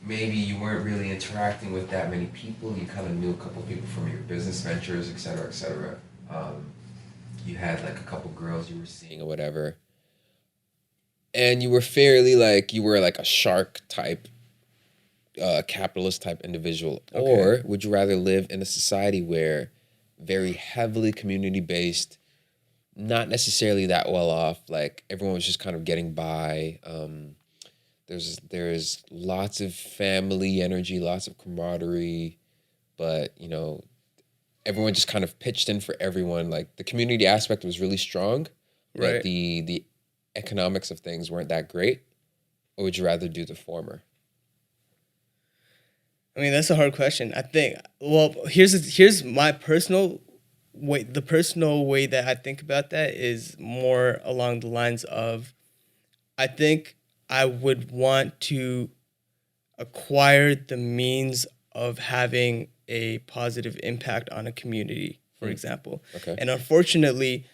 Maybe you weren't really interacting with that many people. You kind of knew a couple people from your business ventures, et cetera, et cetera. You had like a couple girls you were seeing or whatever. And you were fairly like, you were like a shark type, capitalist type individual. Okay. Or would you rather live in a society where very heavily community based, not necessarily that well off, like everyone was just kind of getting by. There's lots of family energy, lots of camaraderie, but everyone just kind of pitched in for everyone. Like the community aspect was really strong, Right. but the economics of things weren't that great. Or would you rather do the former? I mean, that's a hard question. I think, well, here's my personal way. The personal way that I think about that is more along the lines of, I think I would want to acquire the means of having a positive impact on a community, for example. Okay. And unfortunately,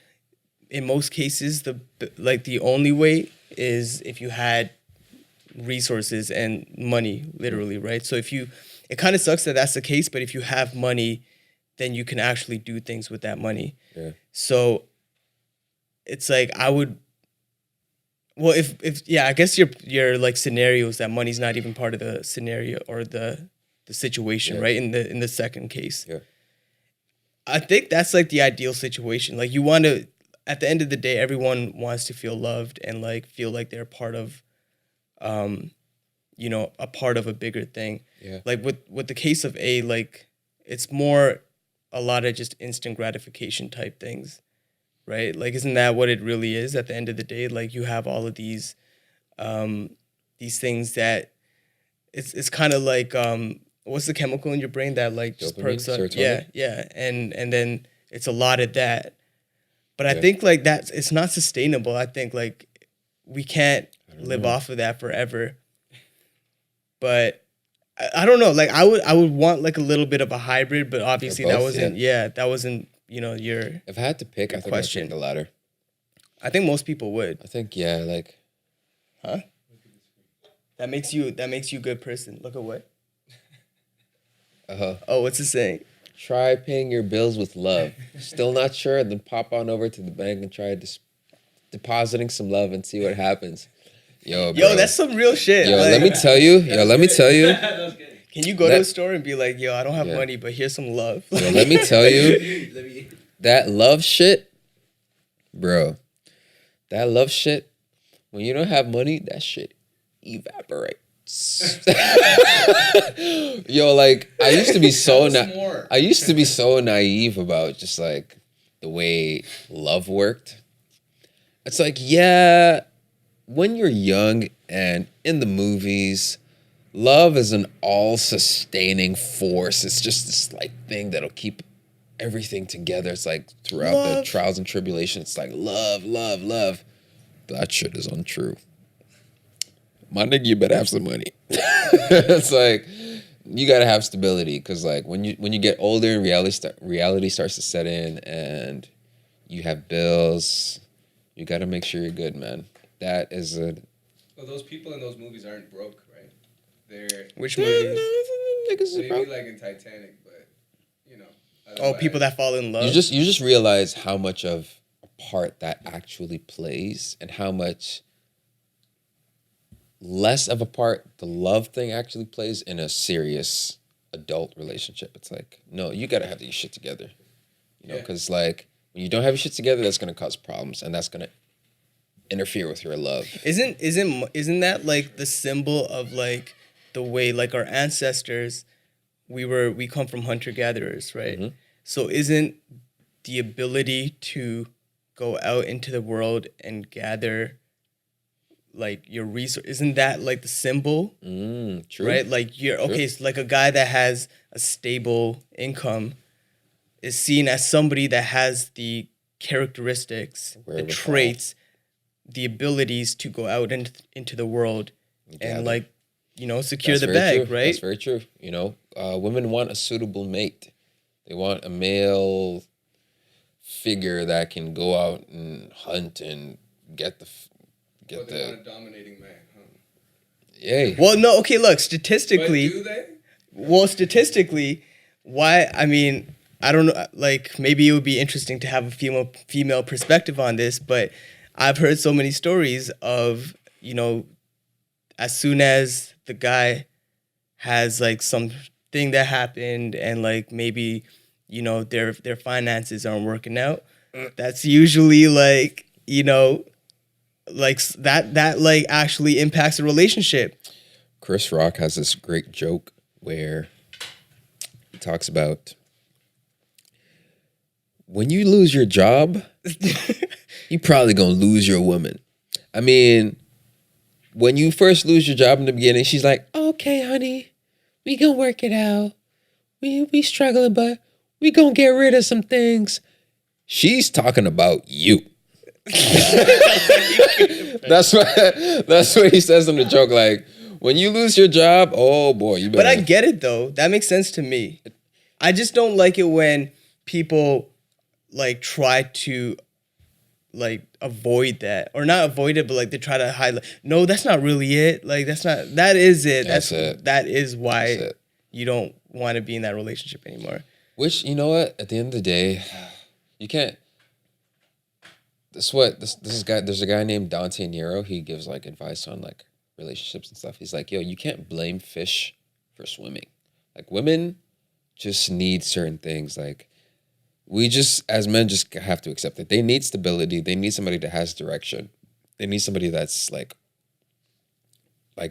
in most cases, the only way is if you had resources and money, literally, right? So it kind of sucks that that's the case, but if you have money, then you can actually do things with that money. Yeah. So it's like I guess your like scenarios that money's not even part of the scenario or the situation, right? In the second case. Yeah. I think that's like the ideal situation. Like you want to, at the end of the day, everyone wants to feel loved and like feel like they're part of a part of a bigger thing. Yeah. Like with the case of like it's more a lot of just instant gratification type things, right? Like isn't that what it really is at the end of the day? Like you have all of these things that it's kind of like what's the chemical in your brain that like just Dopamine, perks up? serotonin? Yeah. And then it's a lot of that. But I Yeah. think like it's not sustainable. I think like we can't live know. off of that forever. But I don't know. Like I would want like a little bit of a hybrid, but obviously that both, wasn't. Yeah, that wasn't. Your. If I had to pick, I think I'd question. pick the latter. I think most people would. I think like Huh? That makes you a good person. Look at what? Oh, what's it saying? Try paying your bills with love. Still not sure? Then pop on over to the bank and try depositing some love and see what happens. Yo, bro. Yo, that's some real shit. Yo, like, let me tell you. Yo, let me tell you. That was good. can you go to a store and be like, yo, I don't have money, but here's some love. Yo, let me tell you. Let me. That love shit, bro. That love shit. When you don't have money, that shit evaporates. Yo, like I used to be so I used to be so naive about just like the way love worked. It's like, yeah, when you're young and in the movies, love is an all-sustaining force. It's just this like thing that'll keep everything together. It's like throughout the trials and tribulations, it's like love, love, love. That shit is untrue. My nigga, you better have some money. It's like you gotta have stability because like when you get older and reality starts to set in and you have bills, you gotta make sure you're good, man. That is a. Well, those people in those movies aren't broke, right? They're Which movies? maybe like in Titanic, but you know. Oh, people that fall in love. You just realize how much of a part that actually plays and how much less of a part the love thing actually plays in a serious adult relationship. It's like, no, you got to have your shit together. You know, because like when you don't have your shit together, that's going to cause problems and that's going to interfere with your love. Isn't that like the symbol of like the way like our ancestors, we come from hunter gatherers, right? Mm-hmm. So isn't the ability to go out into the world and gather like your resource, isn't that like the symbol? True. Right? Like you're okay, so like a guy that has a stable income is seen as somebody that has the characteristics, the traits, the abilities to go out into the world and like, you know, secure the bag, right? That's very true. You know, women want a suitable mate. They want a male figure that can go out and hunt and get the. They want a dominating man, huh? Yay. Well, no, okay, look, statistically. But do they? Well, statistically, why? I mean, I don't know. Like, maybe it would be interesting to have a female perspective on this, but I've heard so many stories of, you know, as soon as the guy has like something that happened and like maybe, you know, their finances aren't working out, that's usually like, you know, like that like actually impacts the relationship. Chris Rock has this great joke where he talks about when you lose your job, you probably gonna lose your woman. I mean, when you first lose your job in the beginning, she's like, "Okay, honey, we gonna work it out. We struggling, but we gonna get rid of some things." She's talking about you. That's what he says in the joke. Like, when you lose your job, oh boy, you better. But I get it though. That makes sense to me. I just don't like it when people like try to like avoid that, or not avoid it, but like they try to hide. Like, no, that's not really it. Like that is it. That's it. That is why you don't want to be in that relationship anymore. Which, you know what? At the end of the day, you can't. There's a guy named Dante Nero. He gives like advice on like relationships and stuff. He's like, yo, you can't blame fish for swimming. Like women just need certain things. Like we just, as men, just have to accept it. They need stability. They need somebody that has direction. They need somebody that's like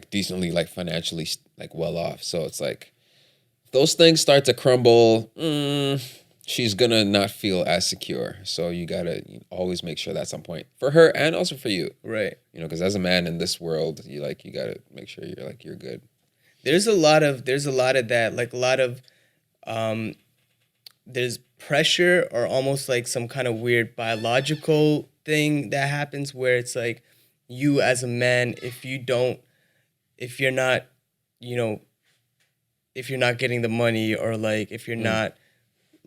decently, like financially, like well off. So it's like those things start to crumble. She's gonna not feel as secure. So you gotta always make sure that at some point for her and also for you, right? You know, because as a man in this world, you gotta make sure you're good. There's a lot of that, like a lot of there's pressure or almost like some kind of weird biological thing that happens where it's like you as a man, if you're not, you know, if you're not getting the money or like if you're not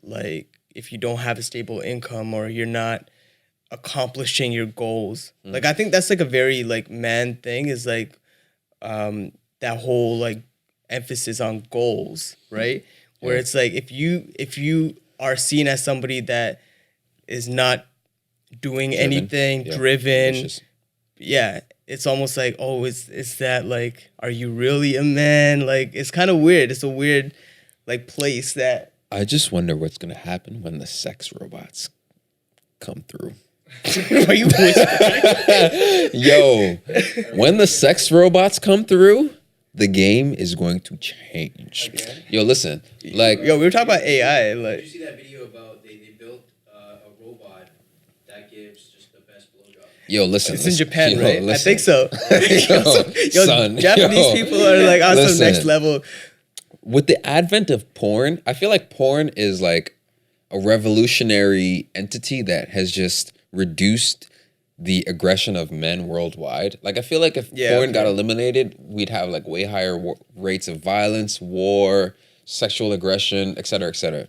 like if you don't have a stable income or you're not accomplishing your goals. Like I think that's like a very like man thing is like that whole like emphasis on goals, right? where Yeah. it's like if you are seen as somebody that is not doing Driven. anything, Yeah. driven, Ambitious. yeah, it's almost like, oh, is that like, are you really a man? Like, it's kind of weird. It's a weird like place that. I just wonder what's gonna happen when the sex robots come through. Are you Yo, when the sex robots come through, the game is going to change. Again? Yo, listen, like, Yo, we were talking about AI. Did Like, you see that video about they built a robot that gives just the best blowjob? yo, listen. it's in listen. Japan, Yo, right? I listen. think so. Yo, son, Japanese yo, people are like on some listen. next level. With the advent of porn, I feel like porn is like a revolutionary entity that has just reduced the aggression of men worldwide. Like, I feel like if Yeah, porn got okay. eliminated, we'd have like way higher rates of violence, war, sexual aggression, et cetera, et cetera.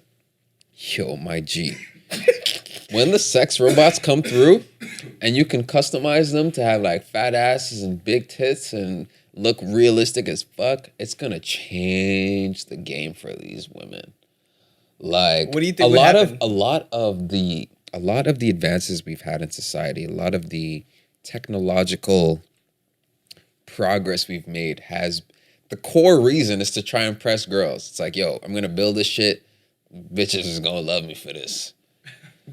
Yo, my G. When the sex robots come through and you can customize them to have like fat asses and big tits and look realistic as fuck, it's gonna change the game for these women. Like, What do you think a would lot happen? of a lot of the advances we've had in society, a lot of the technological progress we've made has the core reason is to try and impress girls. It's like, yo, I'm gonna build this shit. Bitches is gonna love me for this.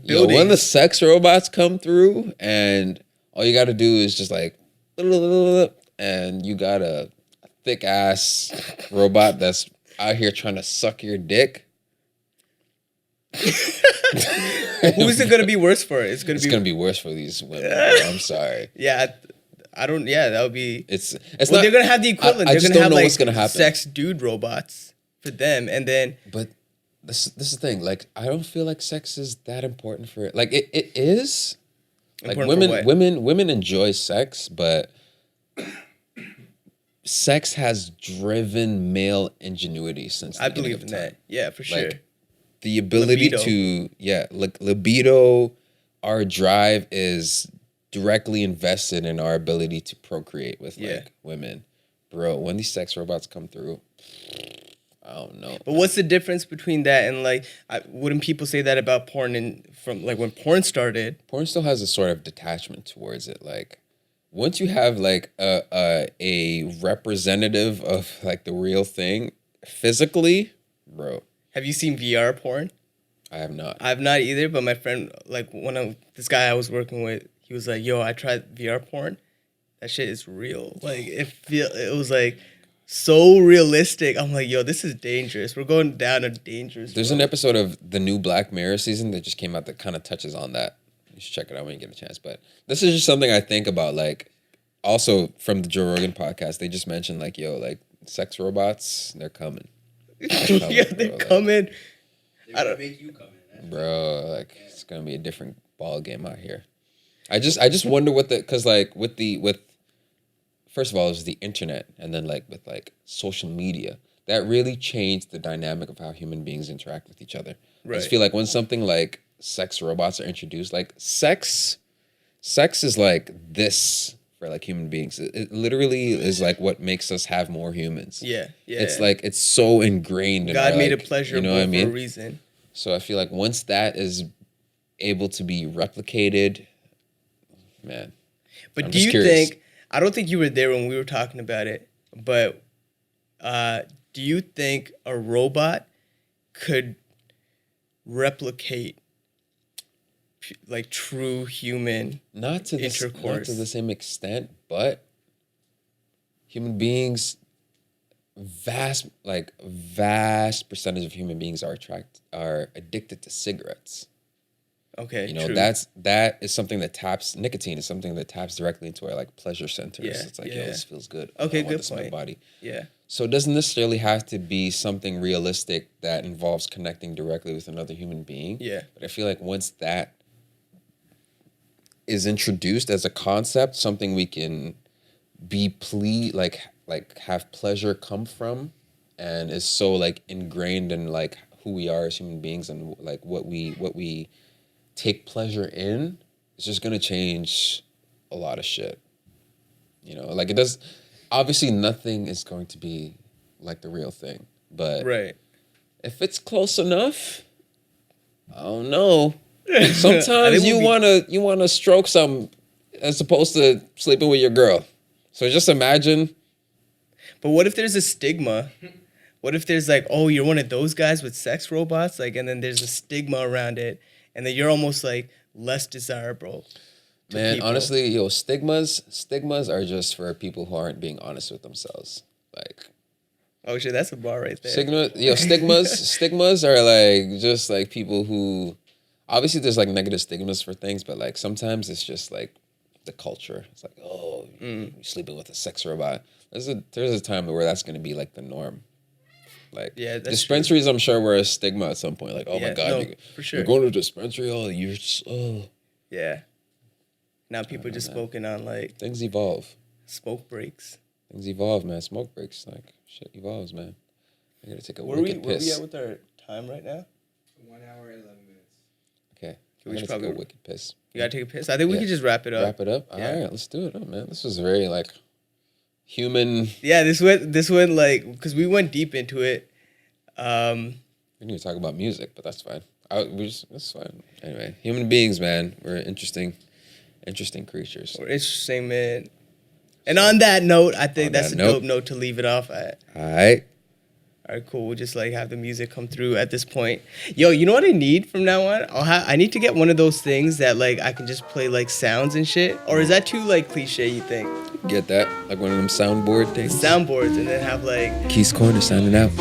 Yo, when Buildings. the sex robots come through and all you gotta do is just like, and you got a thick ass robot that's out here trying to suck your dick. Who's it gonna be worse for? It's It's gonna be worse for these women. Bro. I'm sorry. Yeah, I don't. Yeah, that would be. It's Well, not. they're gonna have the equivalent. I They're just gonna don't have know like what's gonna happen. sex dude robots for them, and then But this is the thing. Like, I don't feel like sex is that important for it. Like, it is. Like, Important for what? women enjoy sex, but sex has driven male ingenuity since the I beginning believe in of time. that. Yeah, for sure. Like, the ability Libido. to, like libido, our drive is directly invested in our ability to procreate with like Yeah. women. Bro, when these sex robots come through, I don't know. But what's the difference between that and like? Wouldn't people say that about porn? And from like when porn started, Porn still has a sort of detachment towards it. Like, once you have like a representative of like the real thing physically, bro, have you seen VR porn? I have not. I've not either, but my friend, like this guy I was working with, he was like, "Yo, I tried VR porn. That shit is real. Like it was like so realistic." I'm like, "Yo, this is dangerous. We're going down a dangerous." There's road." an episode of the new Black Mirror season that just came out that kind of touches on that. You should check it out when you get a chance. But this is just something I think about. Like, also from the Joe Rogan podcast, they just mentioned like, yo, like sex robots, they're coming. Yeah, they're bro, like- coming. They're gonna make you come in. Bro, like it's gonna be a different ball game out here. I just wonder what because like with first of all, there's the internet, and then like with like social media, that really changed the dynamic of how human beings interact with each other. I just Right. feel like when something like sex robots are introduced, like sex is like this for like human beings. It literally is like what makes us have more humans. Yeah, yeah. It's like it's so ingrained in God our, made like, it pleasurable you know what I mean? for a reason. So I feel like once that is able to be replicated, man. But I'm do just you curious. think? I don't think you were there when we were talking about it. But do you think a robot could replicate like true human? Not to Intercourse. the same extent, but human beings, vast percentage of human beings are addicted to cigarettes. Okay, You know, true. that is something that taps nicotine is something that taps directly into our like pleasure centers. Yeah, It's like, yeah. yo, this feels good. Okay, I want good this in my point. body. Yeah. So it doesn't necessarily have to be something realistic that involves connecting directly with another human being. Yeah. But I feel like once that is introduced as a concept, something we can be like have pleasure come from, and is so like ingrained in like who we are as human beings and like what we take pleasure in, it's just gonna change a lot of shit. You know, like it does. Obviously, nothing is going to be like the real thing, but Right. If it's close enough, I don't know. I Sometimes think you we'll wanna stroke some as opposed to sleeping with your girl. So just imagine. But what if there's a stigma? What if there's like, oh, you're one of those guys with sex robots, like, and then there's a stigma around it, and then you're almost like less desirable. Man, people. honestly, stigmas are just for people who aren't being honest with themselves. Like, Oh shit, that's a bar right there. stigmas are like just like people who, obviously there's like negative stigmas for things, but like sometimes it's just like the culture. It's like, oh, you're sleeping with a sex robot. There's a time where that's gonna be like the norm. Like, Yeah, that's dispensaries, I'm sure were a stigma at some point. Like, oh Yeah, my god, no, you, for sure. you're going to a dispensary. Oh, you're just, oh. Yeah. Now people just smoking on like Things evolve. smoke breaks. Things evolve, man. Smoke breaks. Like, shit evolves, man. I gotta take a Where we wicked piss. at with our time right now? 1 hour and 11 minutes. Okay. We I should gotta take a probably- wicked piss. You gotta take a piss. I think we Yeah. could just wrap it up. Wrap it up? Yeah. All right, let's do it up, man. This was very, like, human. Yeah, this went like because we went deep into it. We need to talk about music, but that's fine. That's fine. Anyway, human beings, man. We're interesting creatures. We're interesting, man. And on that note, I think On that's that a note- dope note to leave it off at. All right. All right, cool. We'll just like have the music come through at this point. Yo, you know what I need from now on? I need to get one of those things that like I can just play like sounds and shit. Or is that too like cliche? You think Get that? Like one of them soundboard things. soundboards and then have like Keys Corner signing out.